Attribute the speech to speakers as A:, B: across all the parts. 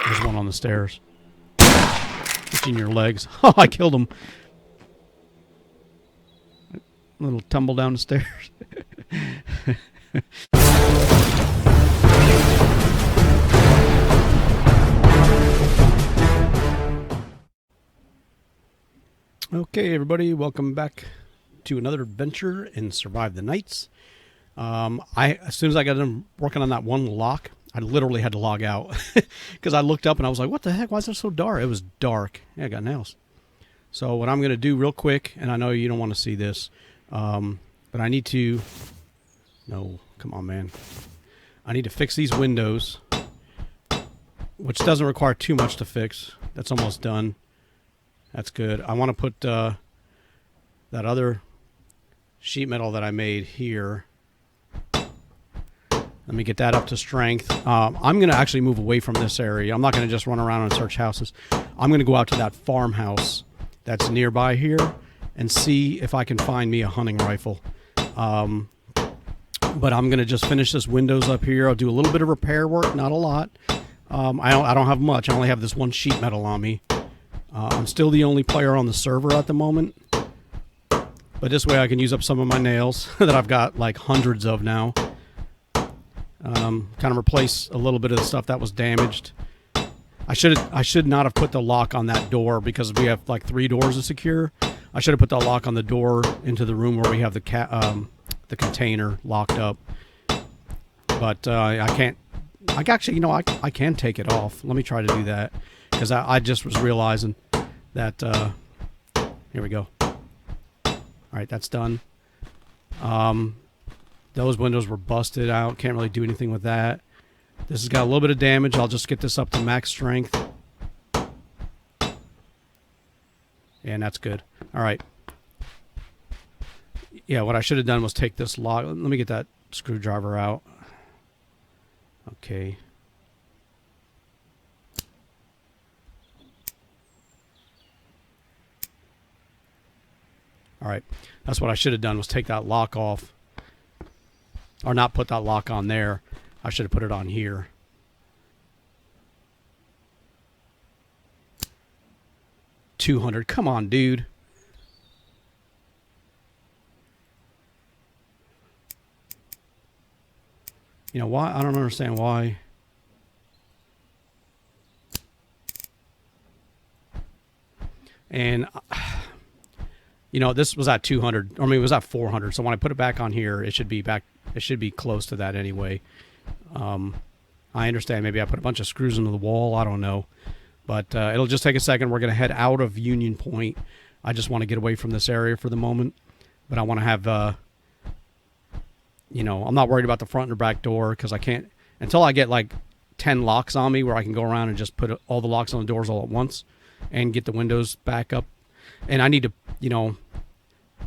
A: There's one on the stairs. Itching your legs. Oh, I killed him. A little tumble down the stairs. Okay, everybody, welcome back to another adventure in Survive the Nights. As soon as I got done working on that one lock, I literally had to log out because I looked up and I was like, what the heck? Why is it so dark? It was dark. Yeah, I got nails. So what I'm going to do real quick, and I know you don't want to see this, but I need to... No, come on, man. I need to fix these windows, which doesn't require too much to fix. That's almost done. That's good. I want to put that other sheet metal that I made here. Let me get that up to strength. I'm going to actually move away from this area. I'm not going to just run around and search houses. I'm going to go out to that farmhouse that's nearby here and see if I can find me a hunting rifle. But I'm going to just finish this windows up here. I'll do a little bit of repair work, not a lot. I don't have much. I only have this one sheet metal on me. I'm still the only player on the server at the moment. But this way I can use up some of my nails that I've got like hundreds of now. Kind of replace a little bit of the stuff that was damaged. I should not have put the lock on that door because we have like 3 doors to secure. I should have put the lock on the door into the room where we have the container locked up. But I can't. Actually, you know, I can take it off. Let me try to do that because I just was realizing that. Here we go. All right, that's done. Those windows were busted out. Can't really do anything with that. This has got a little bit of damage. I'll just get this up to max strength. And that's good. All right. Yeah, what I should have done was take this lock. Let me get that screwdriver out. Okay. All right. That's what I should have done was take that lock off. Or not put that lock on there. I should have put it on here. $200. Come on, dude. You know why? I don't understand why. And you know, this was at 200. I mean, it was at 400. So when I put it back on here, it should be back. It should be close to that anyway. I understand. Maybe I put a bunch of screws into the wall. I don't know. But it'll just take a second. We're going to head out of Union Point. I just want to get away from this area for the moment. But I want to have, you know, I'm not worried about the front and back door because I can't, until I get like 10 locks on me where I can go around and just put all the locks on the doors all at once and get the windows back up. And I need to, you know,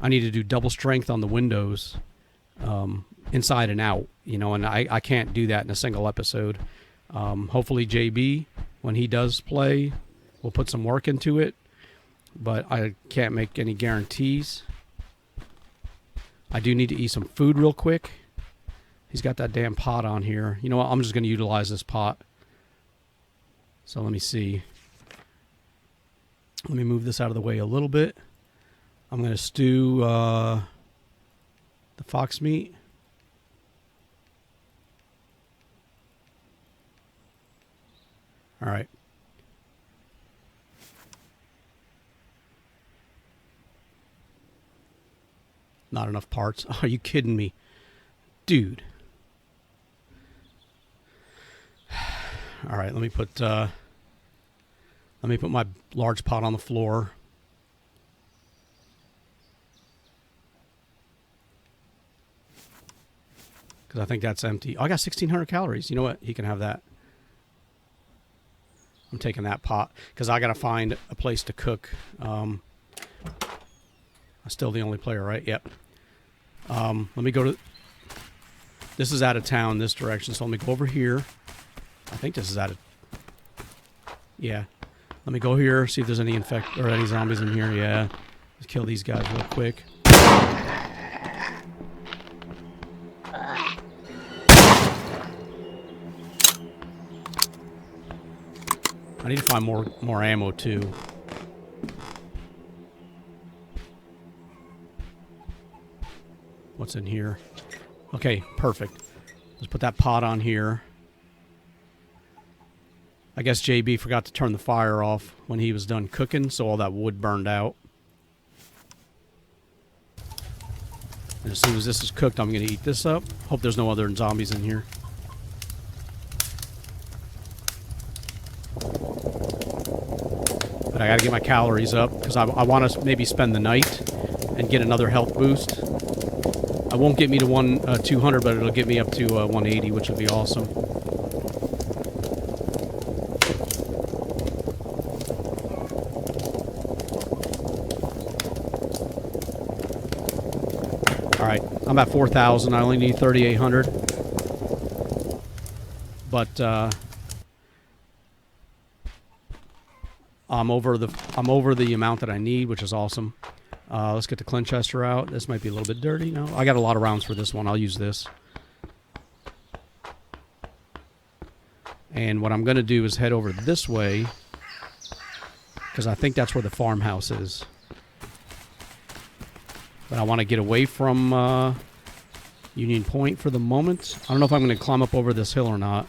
A: I need to do double strength on the windows. Inside and out, you know, and I can't do that in a single episode. Hopefully JB, when he does play, will put some work into it, but I can't make any guarantees. I do need to eat some food real quick. He's got that damn pot on here. You know what? I'm just going to utilize this pot. So let me see. Let me move this out of the way a little bit. I'm going to stew the fox meat. All right. Not enough parts. Are you kidding me? Dude. All right, let me put my large pot on the floor. Because I think that's empty. Oh, I got 1,600 calories. You know what? He can have that. I'm taking that pot because I got to find a place to cook. I'm still the only player, right? Yep. Let me go to... This is out of town, this direction, so let me go over here. I think this is out of... Yeah. Let me go here, see if there's any any zombies in here. Yeah. Let's kill these guys real quick. I need to find more ammo too. What's in here? Okay, perfect. Let's put that pot on here. I guess JB forgot to turn the fire off when he was done cooking, so all that wood burned out. And as soon as this is cooked, I'm going to eat this up. Hope there's no other zombies in here. But I got to get my calories up because I want to maybe spend the night and get another health boost. I won't get me to 200, but it'll get me up to 180, which would be awesome. Alright, I'm at 4,000. I only need 3,800. But I'm over the amount that I need, which is awesome. Let's get the Clinchester out. This might be a little bit dirty. No, I got a lot of rounds for this one. I'll use this. And what I'm going to do is head over this way, because I think that's where the farmhouse is. But I want to get away from Union Point for the moment. I don't know if I'm going to climb up over this hill or not.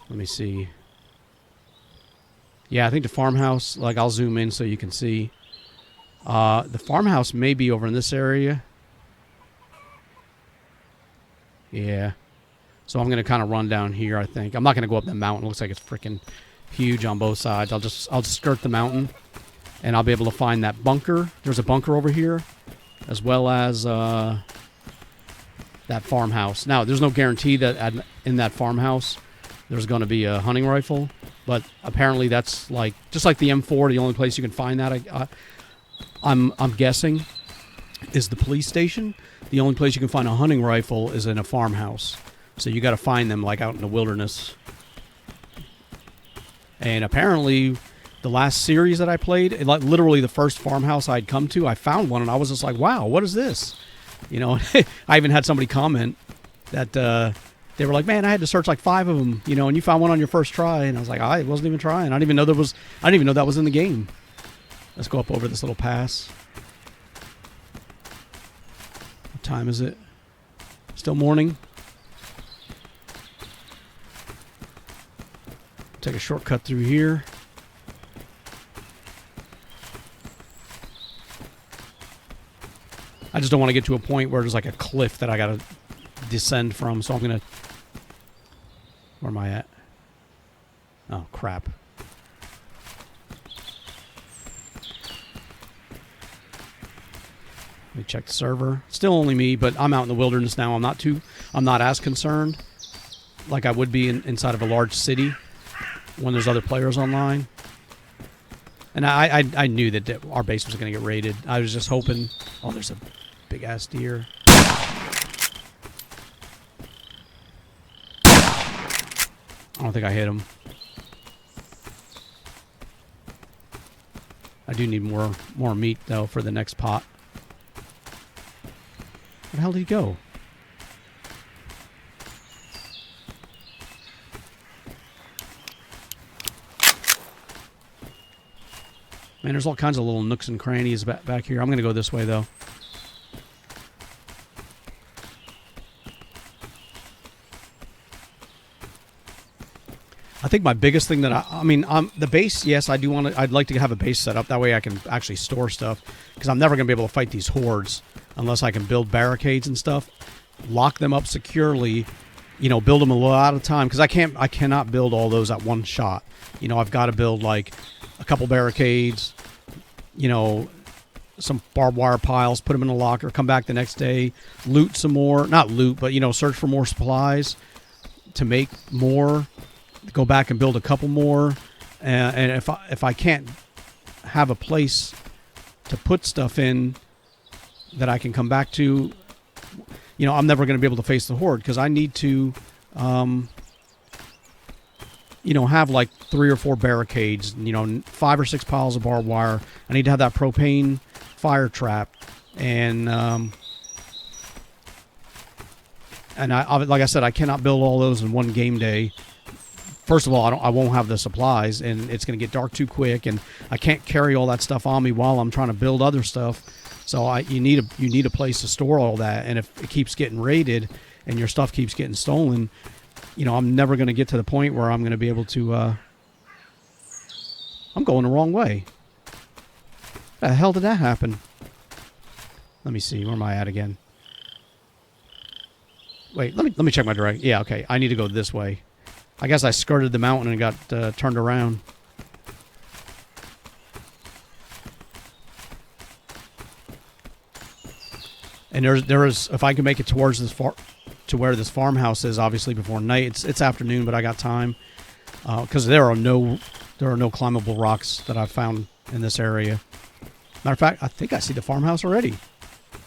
A: Let me see. Yeah, I think the farmhouse, like, I'll zoom in so you can see. The farmhouse may be over in this area. Yeah. So I'm going to kind of run down here, I think. I'm not going to go up the mountain. It looks like it's freaking huge on both sides. I'll just skirt the mountain, and I'll be able to find that bunker. There's a bunker over here, as well as that farmhouse. Now, there's no guarantee that in that farmhouse there's going to be a hunting rifle, but apparently that's like just like the M4. The only place you can find that, I'm guessing, is the police station. The only place you can find a hunting rifle is in a farmhouse. So you got to find them like out in the wilderness. And apparently, the last series that I played, like literally the first farmhouse I'd come to, I found one and I was just like, "Wow, what is this?" You know, I even had somebody comment that they were like, "Man, I had to search like 5 of them, you know, and you found one on your first try." And I was like, "I wasn't even trying. I didn't even know that was in the game." Let's go up over this little pass. What time is it? Still morning. Take a shortcut through here. I just don't want to get to a point where there's like a cliff that I got to descend from, so I'm going to... Where am I at? Oh, crap. Let me check the server. Still only me, but I'm out in the wilderness now. I'm not as concerned like I would be inside of a large city when there's other players online. And I knew that our base was going to get raided. I was just hoping... Oh, there's a big-ass deer. I don't think I hit him. I do need more meat, though, for the next pot. Where the hell did he go? Man, there's all kinds of little nooks and crannies back here. I'm going to go this way, though. I think my biggest thing that I mean, the base, yes, I'd like to have a base set up. That way I can actually store stuff. Because I'm never going to be able to fight these hordes unless I can build barricades and stuff. Lock them up securely. You know, build them a lot of time. Because I cannot build all those at one shot. You know, I've got to build, like, a couple barricades, you know, some barbed wire piles, put them in a locker, come back the next day, loot some more, not loot, but, you know, search for more supplies to make more, go back and build a couple more. And if I can't have a place to put stuff in that I can come back to, you know, I'm never going to be able to face the horde because I need to, you know, have like 3 or 4 barricades, you know, 5 or 6 piles of barbed wire. I need to have that propane fire trap. And I like I said, I cannot build all those in one game day first of all, I won't have the supplies, and it's going to get dark too quick, and I can't carry all that stuff on me while I'm trying to build other stuff. So you need a place to store all that, and if it keeps getting raided and your stuff keeps getting stolen, you know, I'm never going to get to the point where I'm going to be able to. I'm going the wrong way. How the hell did that happen? Let me see. Where am I at again? Wait, let me check my direct. Yeah, okay. I need to go this way. I guess I skirted the mountain and got turned around. And there is, if I can make it towards this to where this farmhouse is, obviously before night. It's afternoon, but I got time because there are no climbable rocks that I've found in this area. Matter of fact, I think I see the farmhouse already.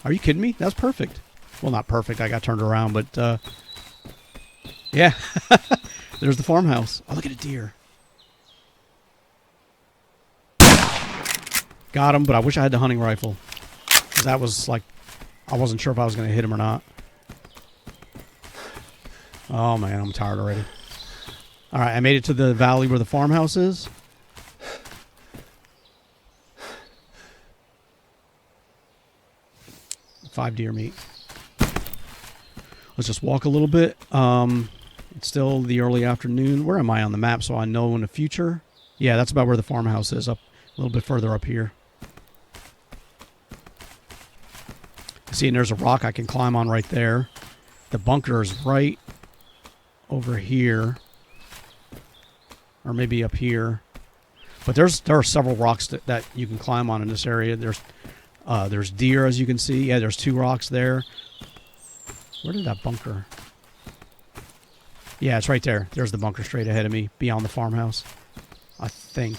A: Are you kidding me? That's perfect. Well, not perfect. I got turned around, but yeah, there's the farmhouse. Oh, look at a deer. Got him, but I wish I had the hunting rifle. 'Cause that was like, I wasn't sure if I was going to hit him or not. Oh, man, I'm tired already. All right, I made it to the valley where the farmhouse is. Five deer meat. Let's just walk a little bit. It's still the early afternoon. Where am I on the map so I know in the future? Yeah, that's about where the farmhouse is, up a little bit further up here. See, and there's a rock I can climb on right there. The bunker is right over here. Or maybe up here. But there are several rocks that you can climb on in this area. There's deer, as you can see. Yeah, there's 2 rocks there. Where did that bunker? Yeah, it's right there. There's the bunker straight ahead of me, beyond the farmhouse, I think.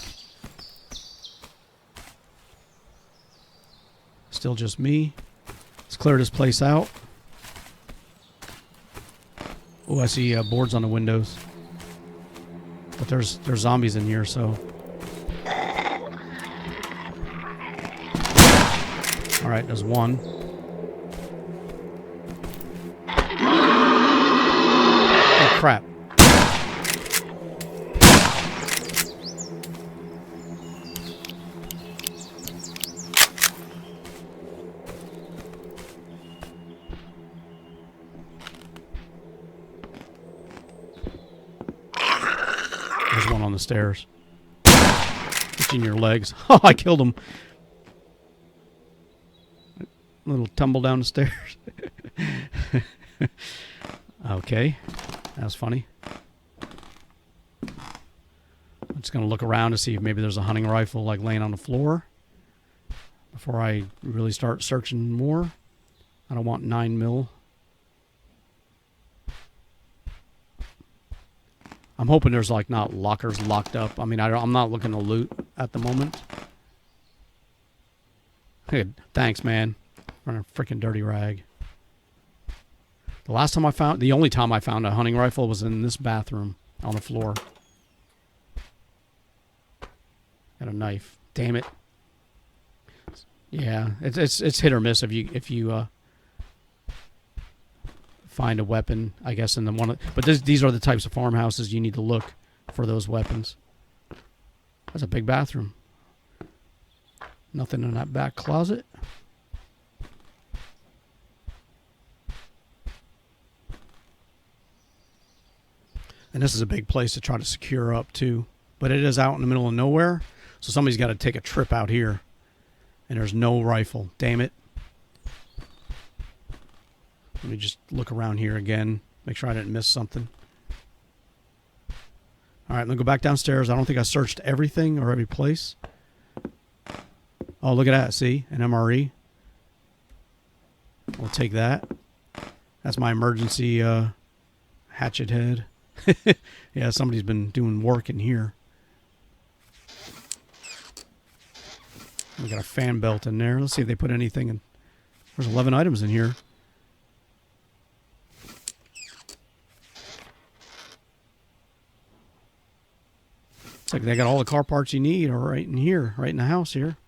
A: Still just me. Let's clear this place out. Oh, I see boards on the windows. But there's zombies in here, so. All right, there's one. Oh, crap. There's one on the stairs. Itching your legs. Oh, I killed him. Little tumble down the stairs. Okay. That was funny. I'm just going to look around to see if maybe there's a hunting rifle like laying on the floor before I really start searching more. I don't want 9mm. I'm hoping there's like not lockers locked up. I mean, I'm not looking to loot at the moment. Hey, thanks, man. Running a freaking dirty rag. The only time I found a hunting rifle was in this bathroom on the floor. Got a knife. Damn it. Yeah, it's hit or miss if you find a weapon, I guess, in the one. But these are the types of farmhouses you need to look for those weapons. That's a big bathroom. Nothing in that back closet. And this is a big place to try to secure up too. But it is out in the middle of nowhere. So somebody's got to take a trip out here. And there's no rifle. Damn it. Let me just look around here again. Make sure I didn't miss something. All right, I'm going to go back downstairs. I don't think I searched everything or every place. Oh, look at that. See? An MRE. We'll take that. That's my emergency hatchet head. Yeah, somebody's been doing work in here. We got a fan belt in there. Let's see if they put anything in. There's 11 items in here. It's like they got all the car parts you need are right in here, right in the house here.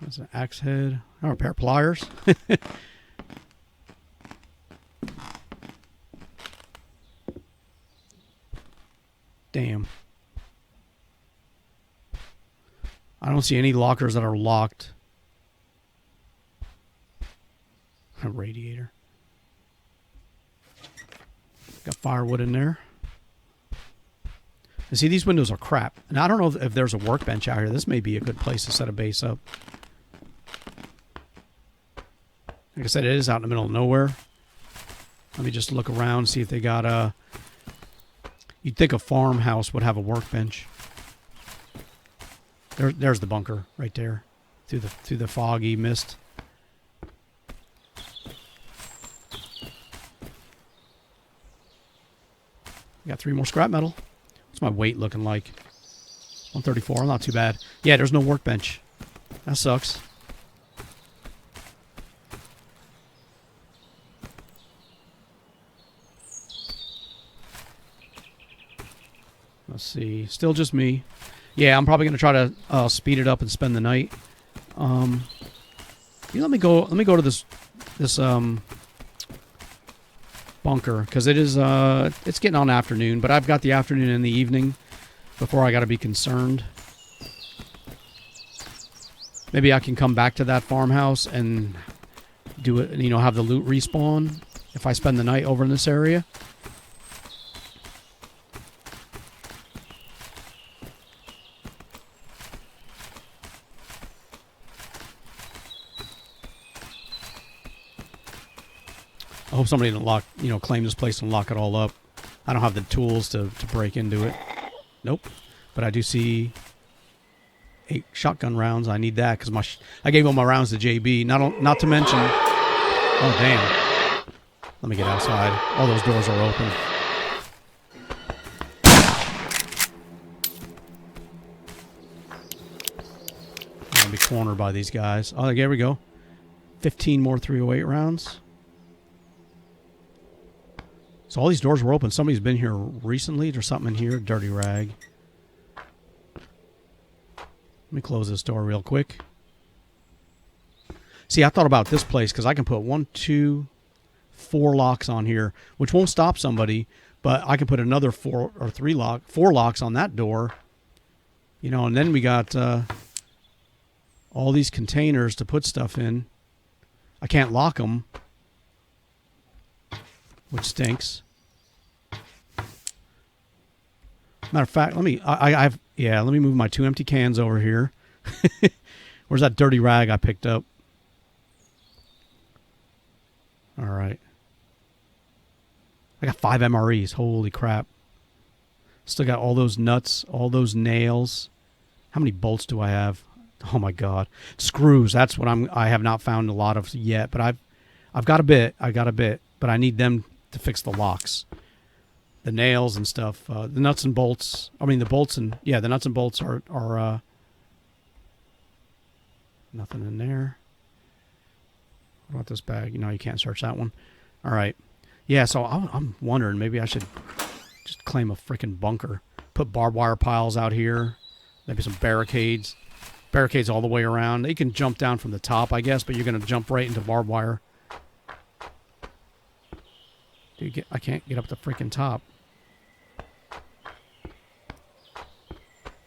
A: That's an axe head. Oh, a pair of pliers. Damn. I don't see any lockers that are locked. A radiator. Got firewood in there. And see, these windows are crap. And I don't know if there's a workbench out here. This may be a good place to set a base up. Like I said, it is out in the middle of nowhere. Let me just look around, see if they got a... You'd think a farmhouse would have a workbench. There's the bunker right there, through the foggy mist. Got 3 more scrap metal. What's my weight looking like? 134. Not too bad. Yeah, there's no workbench. That sucks. Let's see. Still just me. Yeah, I'm probably gonna try to speed it up and spend the night. Let me go to this bunker, because it is it's getting on afternoon, but I've got the afternoon and the evening before I got to be concerned. Maybe I can come back to that farmhouse and do it, you know, have the loot respawn if I spend the night over in this area. I hope somebody didn't claim this place and lock it all up. I don't have the tools to break into it. Nope. But I do see 8 shotgun rounds. I need that because I gave all my rounds to JB. Not to mention... Oh, damn. Let me get outside. All those doors are open. I'm going to be cornered by these guys. Oh, there we go. 15 more 308 rounds. So all these doors were open. Somebody's been here recently. There's something in here. Dirty rag. Let me close this door real quick. See, I thought about this place because I can put 1, 2, 4 locks on here, which won't stop somebody, but I can put another 4 locks on that door. You know, and then we got all these containers to put stuff in. I can't lock them, which stinks. Matter of fact, let me move my 2 empty cans over here. Where's that dirty rag I picked up? All right. I got 5 MREs. Holy crap. Still got all those nuts, all those nails. How many bolts do I have? Oh my god. Screws. That's what I have not found a lot of yet, but I've got a bit. But I need them to fix the locks. The nails and stuff. The nuts and bolts. I mean, the bolts and... Yeah, the nuts and bolts are nothing in there. What about this bag? You know, you can't search that one. All right. Yeah, so I'm wondering, maybe I should just claim a freaking bunker. Put barbed wire piles out here. Maybe some barricades. Barricades all the way around. You can jump down from the top, I guess, but you're going to jump right into barbed wire. Dude, I can't get up the freaking top.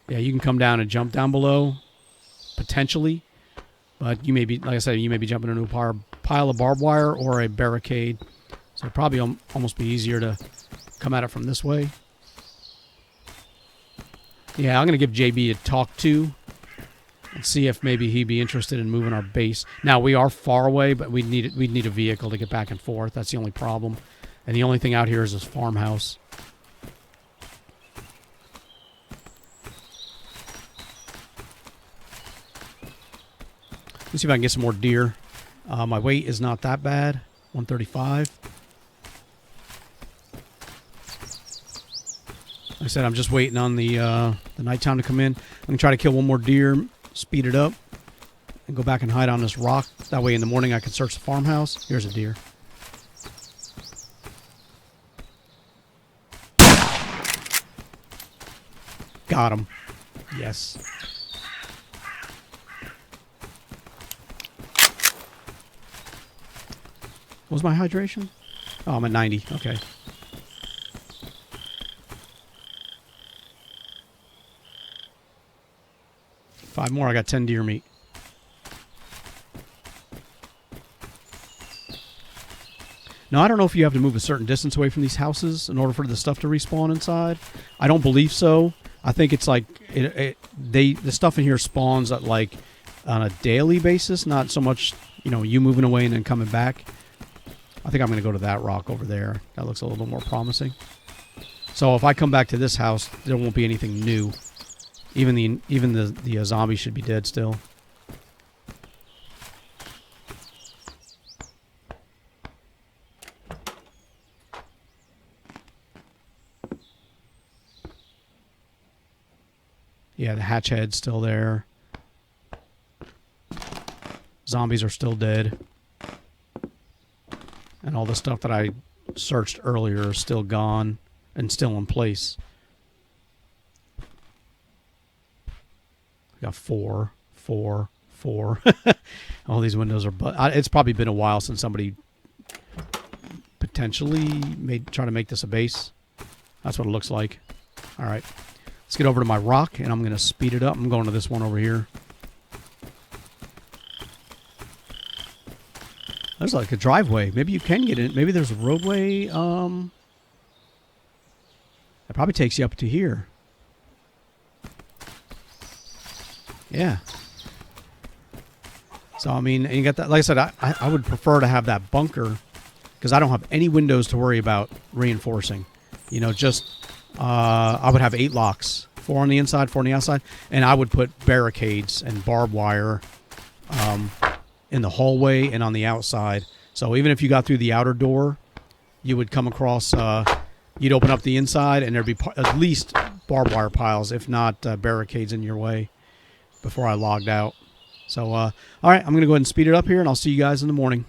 A: Yeah, you can come down and jump down below, potentially. But you may be, like I said, you may be jumping into a pile of barbed wire or a barricade. So it'd probably almost be easier to come at it from this way. Yeah, I'm going to give JB a talk to and see if maybe he'd be interested in moving our base. Now, we are far away, but we'd need a vehicle to get back and forth. That's the only problem. And the only thing out here is this farmhouse. Let's see if I can get some more deer. My weight is not that bad. 135. Like I said, I'm just waiting on the nighttime to come in. I'm going to try to kill one more deer, speed it up, and go back and hide on this rock. That way in the morning I can search the farmhouse. Here's a deer. Got him. Yes. What was my hydration? Oh, I'm at 90. Okay. 5 more. I got 10 deer meat. Now, I don't know if you have to move a certain distance away from these houses in order for the stuff to respawn inside. I don't believe so. I think it's like the stuff in here spawns at like on a daily basis, not so much, you know, you moving away and then coming back. I think I'm going to go to that rock over there. That looks a little more promising. So if I come back to this house, there won't be anything new. Even the zombie should be dead still. Yeah, the hatch head's still there. Zombies are still dead. And all the stuff that I searched earlier is still gone and still in place. I got 4, 4, 4. All these windows are... it's probably been a while since somebody potentially try to make this a base. That's what it looks like. All right. Let's get over to my rock, and I'm going to speed it up. I'm going to this one over here. There's like a driveway. Maybe you can get in. Maybe there's a roadway. It probably takes you up to here. Yeah. So, I mean, you got that. Like I said, I would prefer to have that bunker because I don't have any windows to worry about reinforcing. You know, just... I would have 8 locks, 4 on the inside, 4 on the outside, and I would put barricades and barbed wire in the hallway and on the outside. So even if you got through the outer door, you would come across, you'd open up the inside, and there'd be at least barbed wire piles, if not barricades in your way before I logged out. So, all right, I'm going to go ahead and speed it up here, and I'll see you guys in the morning.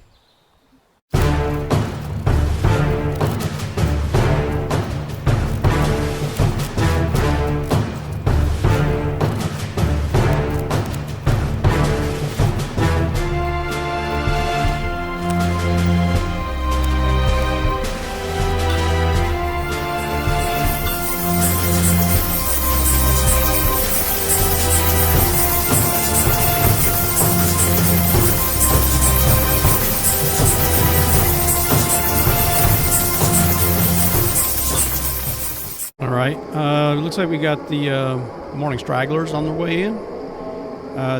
A: Looks like we got the morning stragglers on their way in.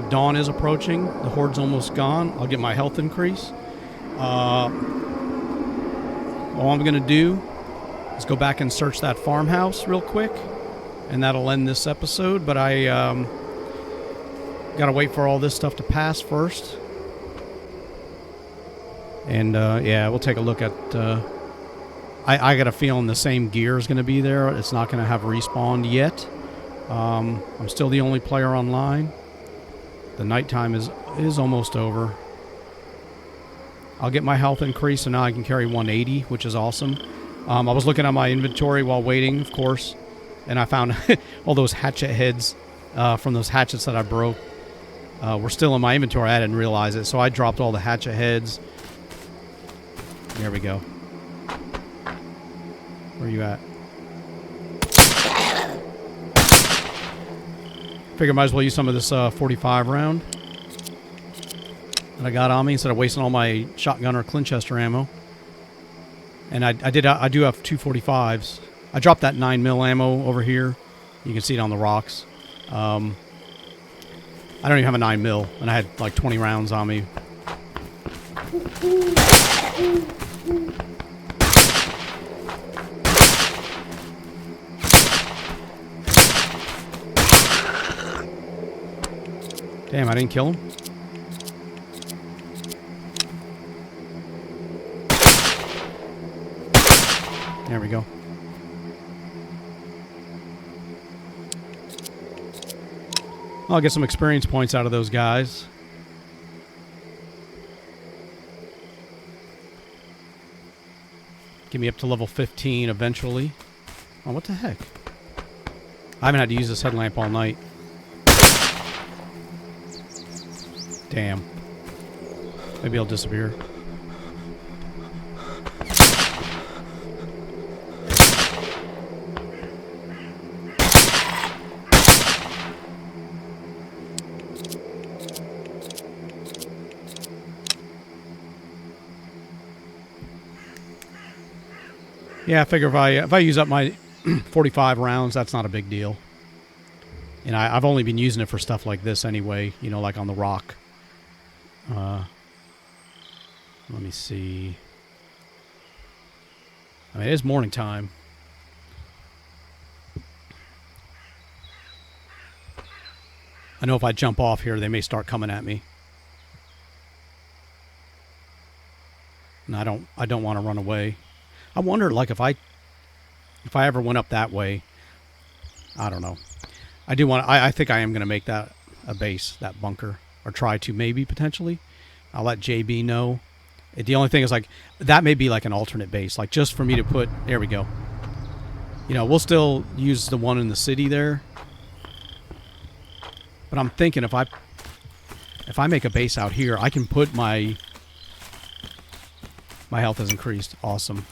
A: Dawn is approaching. The horde's almost gone. I'll get my health increase. All I'm going to do is go back and search that farmhouse real quick, and that'll end this episode. But I got to wait for all this stuff to pass first. And, yeah, we'll take a look at... I got a feeling the same gear is going to be there. It's not going to have respawned yet. I'm still the only player online. The nighttime is almost over. I'll get my health increased, and now I can carry 180, which is awesome. I was looking at my inventory while waiting, of course, and I found all those hatchet heads from those hatchets that I broke were still in my inventory. I didn't realize it, so I dropped all the hatchet heads. There we go. Where are you at? Figure I might as well use some of this 45 round that I got on me instead of wasting all my shotgun or Clinchester ammo. And I do have 2 45s. I dropped that 9mm ammo over here. You can see it on the rocks. I don't even have a 9mm, and I had like 20 rounds on me. Damn, I didn't kill him. There we go. I'll get some experience points out of those guys. Get me up to level 15 eventually. Oh, what the heck? I haven't had to use this headlamp all night. Damn. Maybe I'll disappear. Yeah, I figure if I use up my 45 rounds, that's not a big deal. And I've only been using it for stuff like this anyway, you know, like on the rock. Let me see. I mean, it is morning time. I know if I jump off here, they may start coming at me. And I don't want to run away. I wonder, like, if I ever went up that way, I don't know. I do want. I think I am going to make that a base, that bunker, or try to maybe potentially. I'll let JB know. The only thing is, like, that may be like an alternate base, like just for me to put. There we go. You know, we'll still use the one in the city there. But I'm thinking if I make a base out here, I can put my health has increased. Awesome.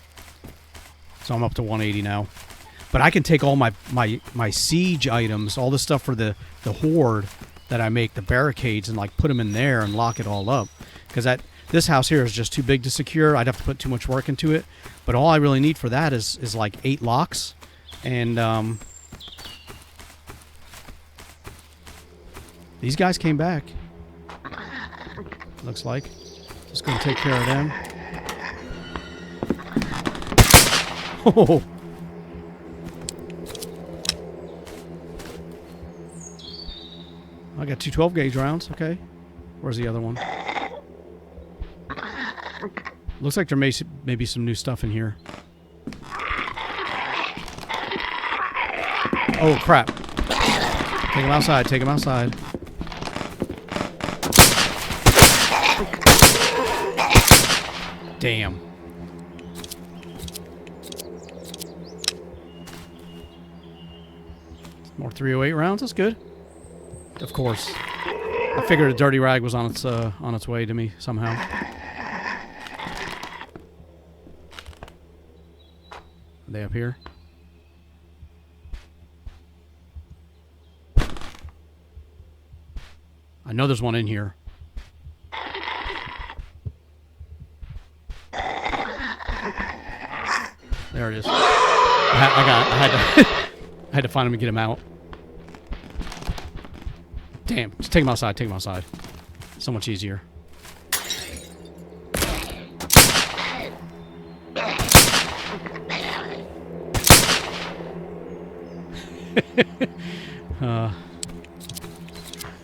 A: So I'm up to 180 now. But I can take all my siege items, all the stuff for the horde that I make, the barricades, and like put them in there and lock it all up. Because this house here is just too big to secure. I'd have to put too much work into it. But all I really need for that is like 8 locks. And these guys came back. Looks like. Just gonna take care of them. Oh. I got 2 12 gauge rounds. Okay. Where's the other one? Looks like there may be some new stuff in here. Oh, crap. Take him outside. Take him outside. Damn. More 308 rounds. That's good. Of course. I figured a dirty rag was on its way to me somehow. Are they up here? I know there's one in here. There it is. I had to find him and get him out. Damn, just take him outside, take him outside. So much easier.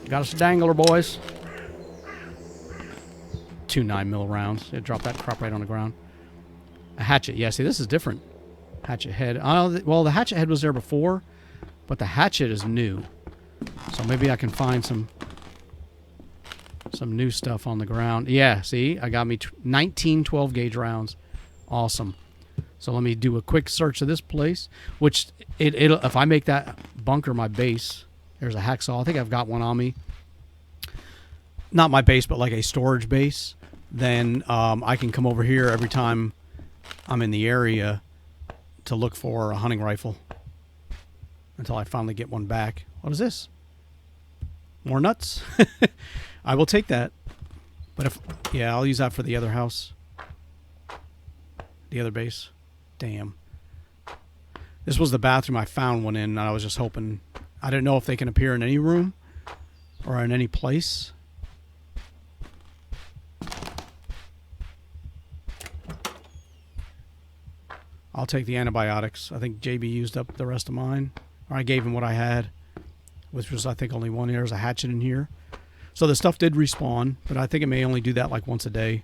A: Got us a dangler, boys. 2 9mm rounds. Yeah, drop that crap right on the ground. A hatchet. Yeah, see, this is different. Hatchet head. Well, the hatchet head was there before, but the hatchet is new. So maybe I can find some new stuff on the ground. Yeah, see, I got me 19 12 gauge rounds. Awesome. So let me do a quick search of this place, which it'll if I make that bunker my base. There's a hacksaw. I think I've got one on me. Not my base, but like a storage base. Then I can come over here every time I'm in the area to look for a hunting rifle until I finally get one back. What is this? More nuts? I will take that. But yeah, I'll use that for the other house. The other base. Damn. This was the bathroom I found one in, and I was just hoping. I don't know if they can appear in any room or in any place. I'll take the antibiotics. I think JB used up the rest of mine. Or I gave him what I had, which was, I think, only one. There's a hatchet in here. So the stuff did respawn, but I think it may only do that like once a day.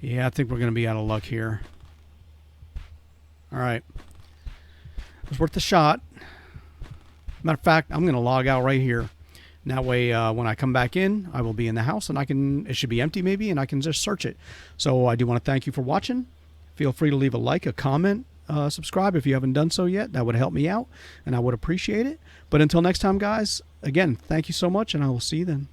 A: Yeah, I think we're going to be out of luck here. All right. It was worth the shot. Matter of fact, I'm going to log out right here. And that way, when I come back in, I will be in the house, and it should be empty maybe, and I can just search it. So I do want to thank you for watching. Feel free to leave a like, a comment, subscribe if you haven't done so yet. That would help me out, and I would appreciate it. But until next time, guys, again, thank you so much, and I will see you then.